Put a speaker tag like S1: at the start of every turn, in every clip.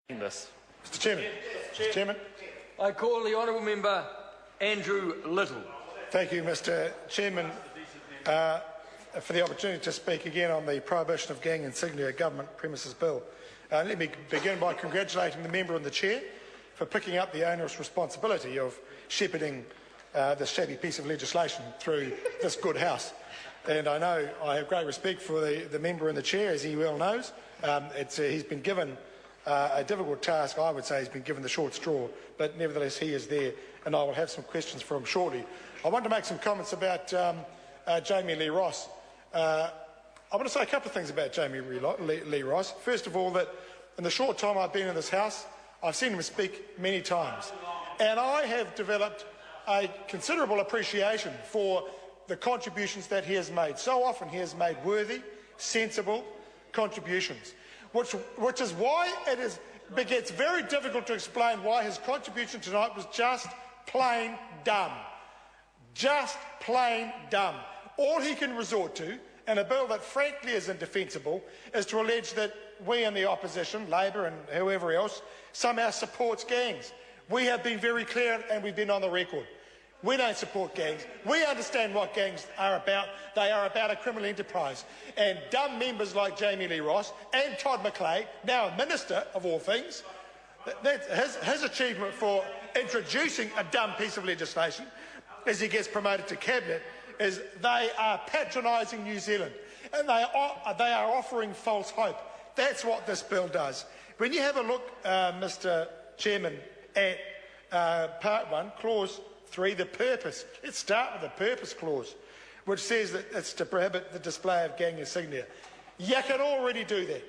S1: This.
S2: Mr. Chairman. Mr. Chairman.
S1: I call the honourable member Andrew Little.
S2: Thank you, Mr. Chairman, for the opportunity to speak again on the Prohibition of Gang Insignia Government Premises Bill. Let me begin by congratulating the member and the chair for picking up the onerous responsibility of shepherding this shabby piece of legislation through this good house. And I know I have great respect for the member and the chair, as he well knows. He's been given a difficult task. I would say he's been given the short straw, but nevertheless he is there, and I will have some questions for him shortly. I want to make some comments about Jamie Lee Ross. I want to say a couple of things about Jamie Lee Ross. First of all, that in the short time I've been in this house, I've seen him speak many times, and I have developed a considerable appreciation for the contributions that he has made. So often he has made worthy, sensible contributions, which is why it gets very difficult to explain why his contribution tonight was just plain dumb. Just plain dumb. All he can resort to, in a bill that frankly is indefensible, is to allege that we in the opposition, Labor and whoever else, somehow supports gangs. We have been very clear, and we've been on the record. We don't support gangs. We understand what gangs are about. They are about a criminal enterprise. And dumb members like Jamie Lee Ross and Todd McClay, now a minister of all things, his achievement for introducing a dumb piece of legislation as he gets promoted to cabinet is they are patronising New Zealand, and they are offering false hope. That's what this bill does. When you have a look, Mr. Chairman, at Part 1, Clause 3, the purpose. Let's start with the purpose clause, which says that it's to prohibit the display of gang insignia. You can already do that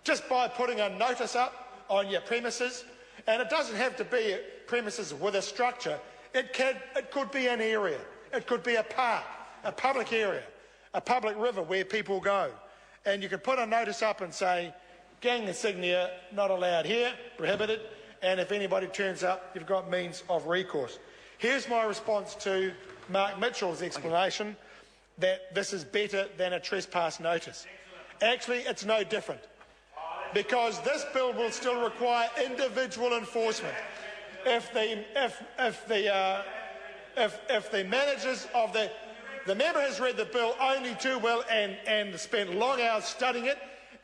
S2: just by putting a notice up on your premises, and it doesn't have to be premises with a structure. It could be an area. It could be a park, a public area, a public river where people go, and you can put a notice up and say, gang insignia not allowed here, prohibited, and if anybody turns up, you've got means of recourse. Here's my response to Mark Mitchell's explanation that this is better than a trespass notice. Actually, it's no different, because this bill will still require individual enforcement. If the managers of the member has read the bill only too well and spent long hours studying it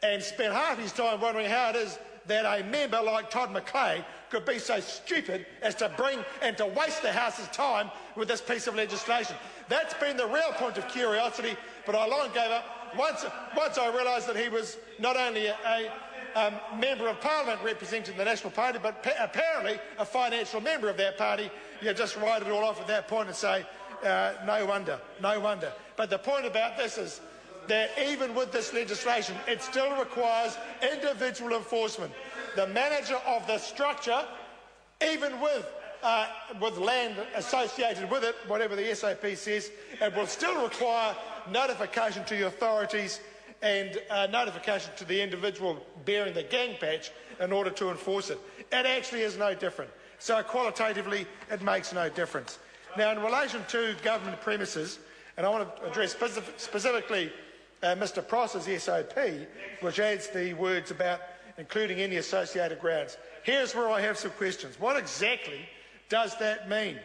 S2: and spent half his time wondering how it is that a member like Todd McClay could be so stupid as to bring and to waste the House's time with this piece of legislation. That's been the real point of curiosity, but I long gave up. Once I realised that he was not only a member of Parliament representing the National Party, but apparently a financial member of that party, you just write it all off at that point and say, no wonder, no wonder. But the point about this is that even with this legislation, it still requires individual enforcement. The manager of the structure, even with land associated with it, whatever the SOP says, it will still require notification to the authorities and notification to the individual bearing the gang patch in order to enforce it. It actually is no different. So qualitatively, it makes no difference. Now, in relation to government premises, and I want to address specifically Mr. Pross's SOP, which adds the words about including any associated grounds. Here's where I have some questions. What exactly does that mean?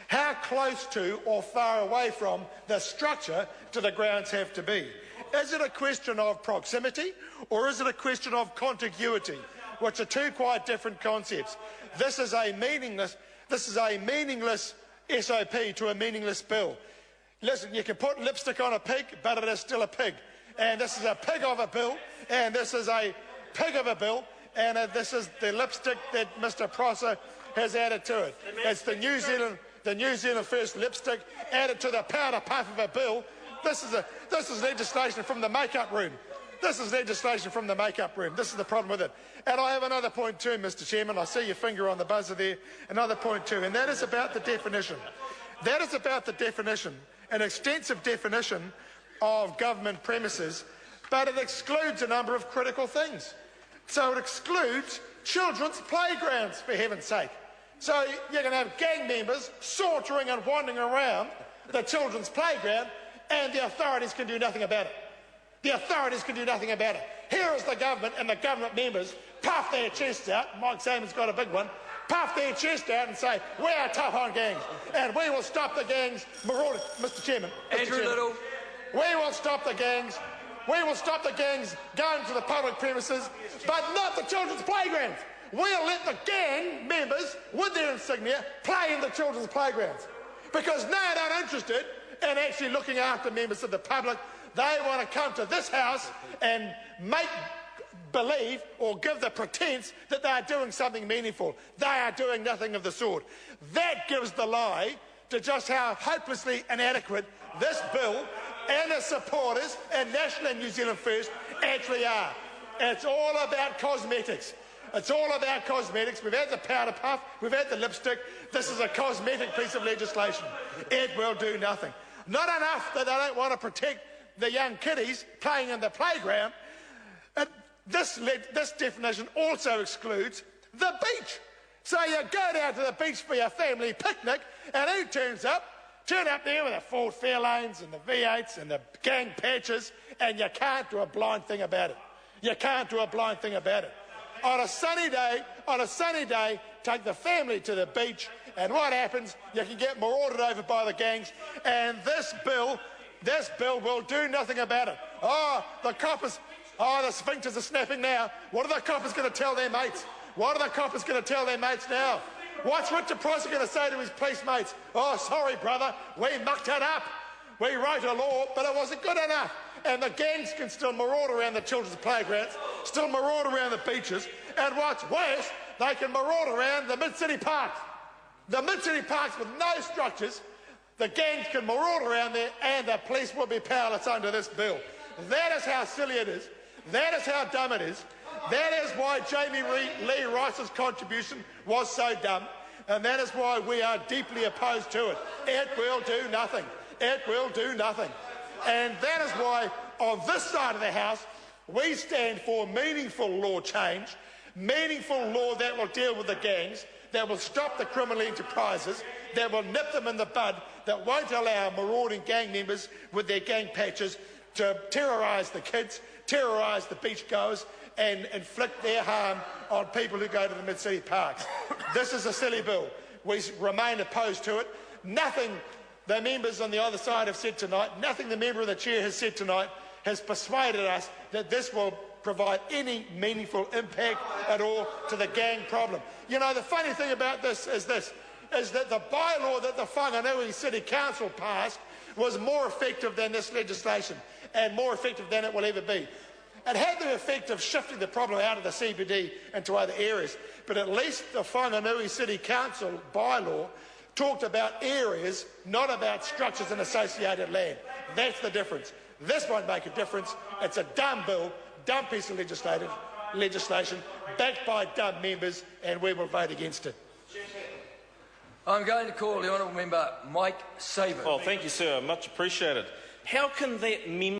S2: How close to or far away from the structure do the grounds have to be? Is it a question of proximity, or is it a question of contiguity, which are two quite different concepts? This is a meaningless SOP to a meaningless bill. Listen, you can put lipstick on a pig, but it is still a pig. And this is a pig of a bill, and this is a pig of a bill, and this is the lipstick that Mr. Prosser has added to it. It's the New Zealand First lipstick added to the powder puff of a bill. This is legislation from the make-up room. This is legislation from the make-up room. This is the problem with it. And I have another point too, Mr. Chairman. I see your finger on the buzzer there. Another point too, and that is about the definition. That is about the definition, an extensive definition of government premises, but it excludes a number of critical things. So it excludes children's playgrounds, for heaven's sake. So you're going to have gang members sauntering and wandering around the children's playground, and the authorities can do nothing about it. The authorities can do nothing about it. here is the government and the government members puff their chests out. Mike Samon's got a big one. Puff their chest out and say, we are tough on gangs and we will stop the gangs marauding. Mr Chairman.
S1: Andrew Little.
S2: We will stop the gangs. We will stop the gangs going to the public premises, but not the children's playgrounds. We'll let the gang members with their insignia play in the children's playgrounds. Because now they're not interested in actually looking after members of the public. They want to come to this house and make believe or give the pretense that they are doing something meaningful. They are doing nothing of the sort. That gives the lie to just how hopelessly inadequate this bill and its supporters and National and New Zealand First actually are. It's all about cosmetics. It's all about cosmetics. We've had the powder puff, we've had the lipstick. This is a cosmetic piece of legislation. It will do nothing. Not enough that they don't want to protect the young kiddies playing in the playground. This definition also excludes the beach. So you go down to the beach for your family picnic, and who turns up? Turn up there with the Ford Fairlanes and the V8s and the gang patches, and you can't do a blind thing about it. You can't do a blind thing about it. On a sunny day, take the family to the beach, and what happens? You can get marauded over by the gangs, and this bill will do nothing about it. Oh, the coppers. Oh, the sphincters are snapping now. What are the coppers going to tell their mates? What are the coppers going to tell their mates now? What's Richard Price going to say to his police mates? Oh, sorry, brother, we mucked it up. We wrote a law, but it wasn't good enough. And the gangs can still maraud around the children's playgrounds, still maraud around the beaches, and what's worse, they can maraud around the mid-city parks. The mid-city parks with no structures, the gangs can maraud around there, and the police will be powerless under this bill. That is how silly it is. That is how dumb it is. That is why Jamie Lee Rice's contribution was so dumb, and that is why we are deeply opposed to it. It will do nothing. It will do nothing. And that is why, on this side of the House, we stand for meaningful law change, meaningful law that will deal with the gangs, that will stop the criminal enterprises, that will nip them in the bud, that won't allow marauding gang members with their gang patches to terrorise the kids, terrorise the beachgoers, and inflict their harm on people who go to the mid-city parks. This is a silly bill. We remain opposed to it. Nothing the members on the other side have said tonight, nothing the member of the chair has said tonight has persuaded us that this will provide any meaningful impact at all to the gang problem. You know, the funny thing about this is that the bylaw that the Whanganui City Council passed was more effective than this legislation, and more effective than it will ever be. It had the effect of shifting the problem out of the CBD into other areas, but at least the Whanganui City Council bylaw talked about areas, not about structures and associated land. That's the difference. This won't make a difference. It's a dumb bill, dumb piece of legislation, backed by dumb members, and we will vote against it.
S1: I'm going to call the Honourable Member Mike Saban.
S3: Oh, thank you, sir. Much appreciated. How can that member